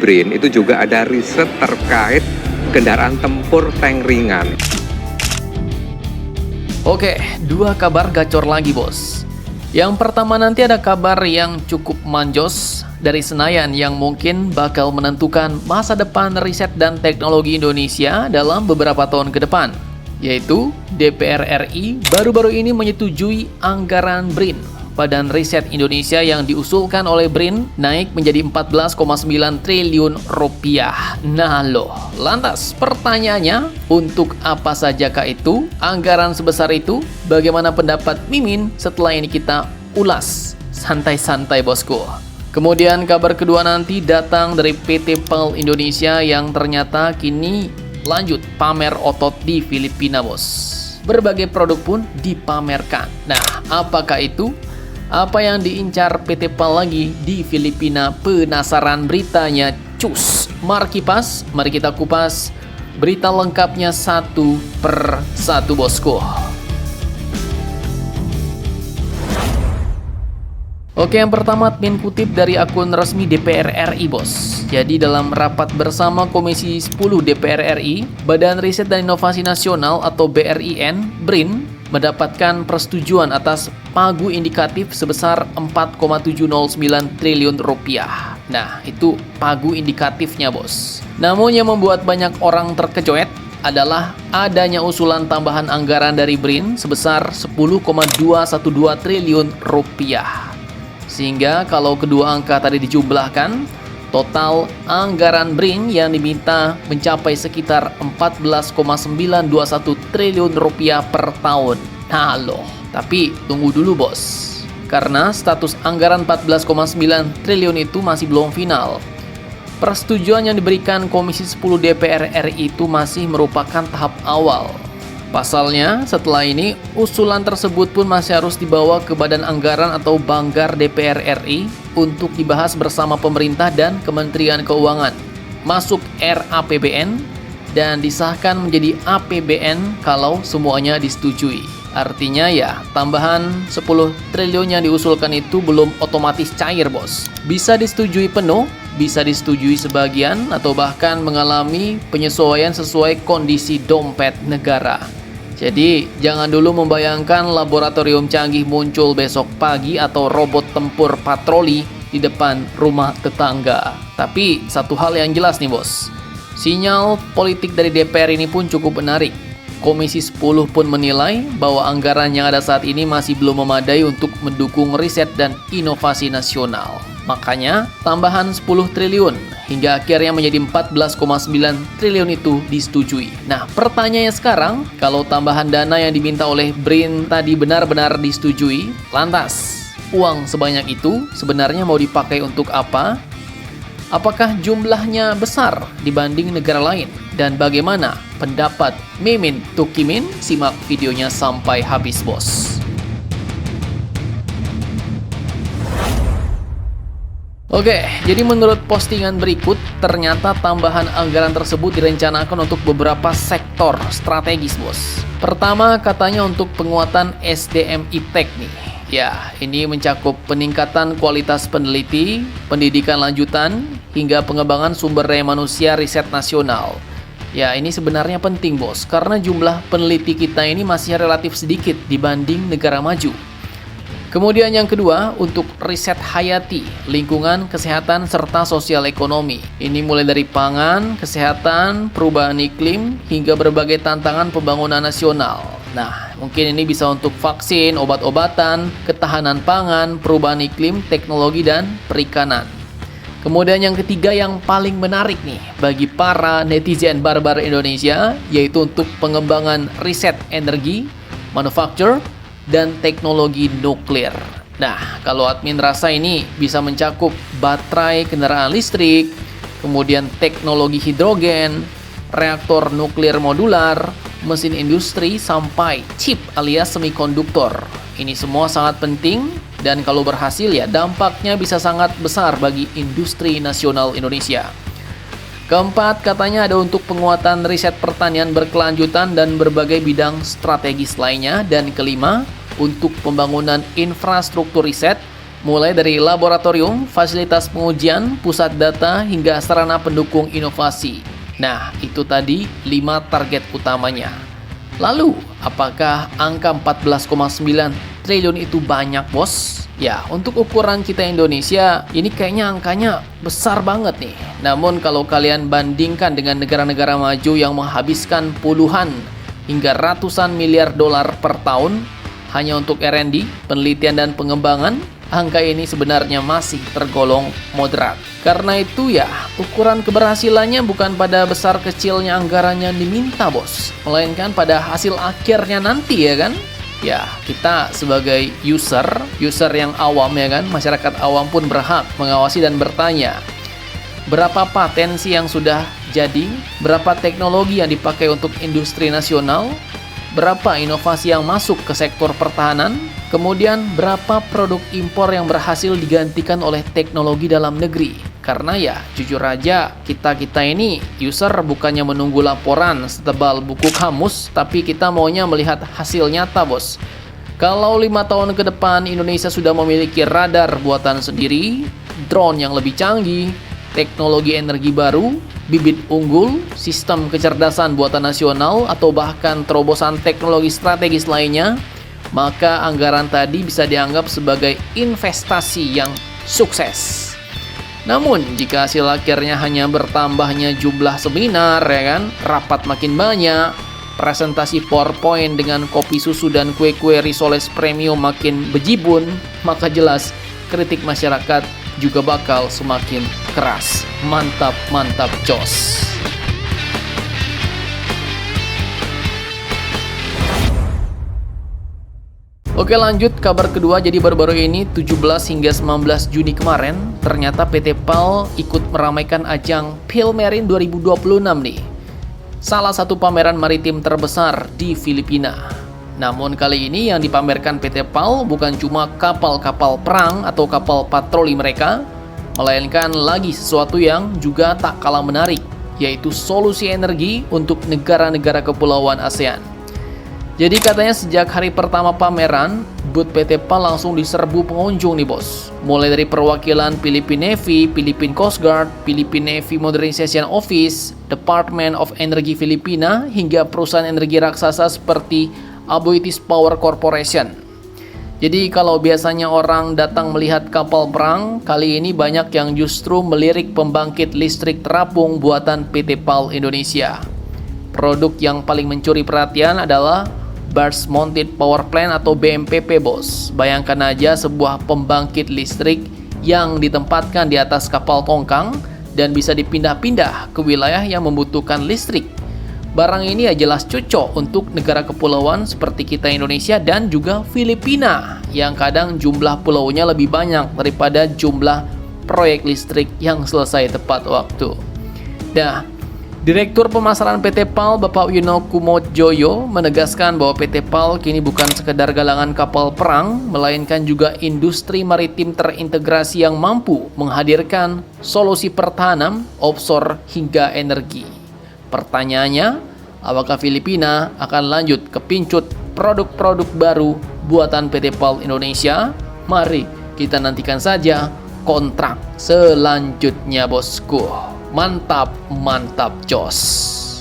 BRIN itu juga ada riset terkait kendaraan tempur tank ringan. Oke, 2 kabar gacor lagi bos. Yang pertama nanti ada kabar yang cukup manjos dari Senayan yang mungkin bakal menentukan masa depan riset dan teknologi Indonesia dalam beberapa tahun ke depan. Yaitu DPR RI baru-baru ini menyetujui anggaran BRIN, Badan Riset Indonesia, yang diusulkan oleh BRIN naik menjadi 14,9 triliun rupiah. Nah loh, lantas pertanyaannya, untuk apa sajakah itu anggaran sebesar itu? Bagaimana pendapat Mimin? Setelah ini kita ulas santai-santai bosku. Kemudian kabar kedua nanti datang dari PT PEL Indonesia yang ternyata kini lanjut pamer otot di Filipina bos. Berbagai produk pun dipamerkan. Nah, apakah itu? Apa yang diincar PT PEL lagi di Filipina? Penasaran beritanya? Cus! Mari kita kupas berita lengkapnya satu per satu bosku. Oke, yang pertama admin kutip dari akun resmi DPR RI bos. Jadi dalam rapat bersama Komisi 10 DPR RI, Badan Riset dan Inovasi Nasional atau BRIN, BRIN, mendapatkan persetujuan atas pagu indikatif sebesar 4,709 triliun rupiah. Nah, itu pagu indikatifnya bos. Namun yang membuat banyak orang terkejut adalah adanya usulan tambahan anggaran dari BRIN sebesar 10,212 triliun rupiah. Sehingga kalau kedua angka tadi dijumlahkan, total anggaran BRIN yang diminta mencapai sekitar 14,921 triliun rupiah per tahun. Nah loh, tapi tunggu dulu bos. Karena status anggaran 14,9 triliun itu masih belum final. Persetujuan yang diberikan Komisi 10 DPR RI itu masih merupakan tahap awal. Pasalnya, setelah ini, usulan tersebut pun masih harus dibawa ke Badan Anggaran atau Banggar DPR RI untuk dibahas bersama pemerintah dan Kementerian Keuangan, masuk RAPBN, dan disahkan menjadi APBN kalau semuanya disetujui. Artinya ya, tambahan 10 triliun yang diusulkan itu belum otomatis cair bos. Bisa disetujui penuh, bisa disetujui sebagian, atau bahkan mengalami penyesuaian sesuai kondisi dompet negara. Jadi, jangan dulu membayangkan laboratorium canggih muncul besok pagi atau robot tempur patroli di depan rumah tetangga. Tapi, satu hal yang jelas nih bos, sinyal politik dari DPR ini pun cukup menarik. Komisi 10 pun menilai bahwa anggaran yang ada saat ini masih belum memadai untuk mendukung riset dan inovasi nasional. Makanya, tambahan 10 triliun hingga akhirnya menjadi 14,9 triliun itu disetujui. Nah, pertanyaannya sekarang, kalau tambahan dana yang diminta oleh BRIN tadi benar-benar disetujui, lantas uang sebanyak itu sebenarnya mau dipakai untuk apa? Apakah jumlahnya besar dibanding negara lain? Dan bagaimana pendapat Mimin Tukimin? Simak videonya sampai habis bos. Oke, jadi menurut postingan berikut, ternyata tambahan anggaran tersebut direncanakan untuk beberapa sektor strategis, bos. Pertama, katanya untuk penguatan SDM iptek nih. Ya, ini mencakup peningkatan kualitas peneliti, pendidikan lanjutan, hingga pengembangan sumber daya manusia riset nasional. Ya, ini sebenarnya penting, bos, karena jumlah peneliti kita ini masih relatif sedikit dibanding negara maju. Kemudian yang kedua, untuk riset hayati, lingkungan, kesehatan, serta sosial ekonomi. Ini mulai dari pangan, kesehatan, perubahan iklim, hingga berbagai tantangan pembangunan nasional. Nah, mungkin ini bisa untuk vaksin, obat-obatan, ketahanan pangan, perubahan iklim, teknologi, dan perikanan. Kemudian yang ketiga yang paling menarik nih bagi para netizen barbar Indonesia, yaitu untuk pengembangan riset energi, manufaktur, dan teknologi nuklir. Nah, kalau admin rasa ini bisa mencakup baterai kendaraan listrik, kemudian teknologi hidrogen, reaktor nuklir modular, mesin industri, sampai chip alias semikonduktor. Ini semua sangat penting dan kalau berhasil ya dampaknya bisa sangat besar bagi industri nasional Indonesia. Keempat, katanya ada untuk penguatan riset pertanian berkelanjutan dan berbagai bidang strategis lainnya. Dan kelima, untuk pembangunan infrastruktur riset mulai dari laboratorium, fasilitas pengujian, pusat data, hingga sarana pendukung inovasi. Nah, itu tadi 5 target utamanya. Lalu, apakah angka 14,9 triliun itu banyak, bos? Ya, untuk ukuran kita Indonesia, ini kayaknya angkanya besar banget nih. Namun kalau kalian bandingkan dengan negara-negara maju yang menghabiskan puluhan hingga ratusan miliar dolar per tahun hanya untuk R&D, penelitian dan pengembangan, angka ini sebenarnya masih tergolong moderat. Karena itu ya, ukuran keberhasilannya bukan pada besar kecilnya anggarannya yang diminta, bos, melainkan pada hasil akhirnya nanti, ya kan? Ya, kita sebagai user yang awam, ya kan, masyarakat awam pun berhak mengawasi dan bertanya, berapa patensi yang sudah jadi, berapa teknologi yang dipakai untuk industri nasional, berapa inovasi yang masuk ke sektor pertahanan, kemudian berapa produk impor yang berhasil digantikan oleh teknologi dalam negeri. Karena ya, jujur aja, kita ini user bukannya menunggu laporan setebal buku kamus, tapi kita maunya melihat hasil nyata, bos. Kalau 5 tahun ke depan Indonesia sudah memiliki radar buatan sendiri, drone yang lebih canggih, teknologi energi baru, bibit unggul, sistem kecerdasan buatan nasional, atau bahkan terobosan teknologi strategis lainnya, maka anggaran tadi bisa dianggap sebagai investasi yang sukses. Namun, jika hasil akhirnya hanya bertambahnya jumlah seminar, ya kan, rapat makin banyak, presentasi PowerPoint dengan kopi susu dan kue-kue risoles premium makin bejibun, maka jelas kritik masyarakat juga bakal semakin keras. Mantap, mantap, jos. Oke, lanjut kabar kedua. Jadi baru-baru ini 17 hingga 19 Juni kemarin, ternyata PT PAL ikut meramaikan ajang Philmarine 2026 nih. Salah satu pameran maritim terbesar di Filipina. Namun kali ini yang dipamerkan PT PAL bukan cuma kapal-kapal perang atau kapal patroli mereka, melainkan lagi sesuatu yang juga tak kalah menarik, yaitu solusi energi untuk negara-negara kepulauan ASEAN. Jadi katanya sejak hari pertama pameran, booth PT PAL langsung diserbu pengunjung nih, bos. Mulai dari perwakilan Philippine Navy, Philippine Coast Guard, Philippine Navy Modernization Office, Department of Energy Filipina, hingga perusahaan energi raksasa seperti Aboitiz Power Corporation. Jadi kalau biasanya orang datang melihat kapal perang, kali ini banyak yang justru melirik pembangkit listrik terapung buatan PT PAL Indonesia. Produk yang paling mencuri perhatian adalah Barge Mounted Power Plant atau BMPP, bos. Bayangkan aja sebuah pembangkit listrik yang ditempatkan di atas kapal tongkang dan bisa dipindah-pindah ke wilayah yang membutuhkan listrik. Barang ini ya jelas cocok untuk negara kepulauan seperti kita Indonesia dan juga Filipina, yang kadang jumlah pulaunya lebih banyak daripada jumlah proyek listrik yang selesai tepat waktu. Nah, Direktur Pemasaran PT PAL Bapak Yuno Kumotjoyo menegaskan bahwa PT PAL kini bukan sekedar galangan kapal perang, melainkan juga industri maritim terintegrasi yang mampu menghadirkan solusi pertahanan, offshore, hingga energi. Pertanyaannya, apakah Filipina akan lanjut kepincut produk-produk baru buatan PT PAL Indonesia? Mari kita nantikan saja kontrak selanjutnya, bosku. Mantap, mantap, jos.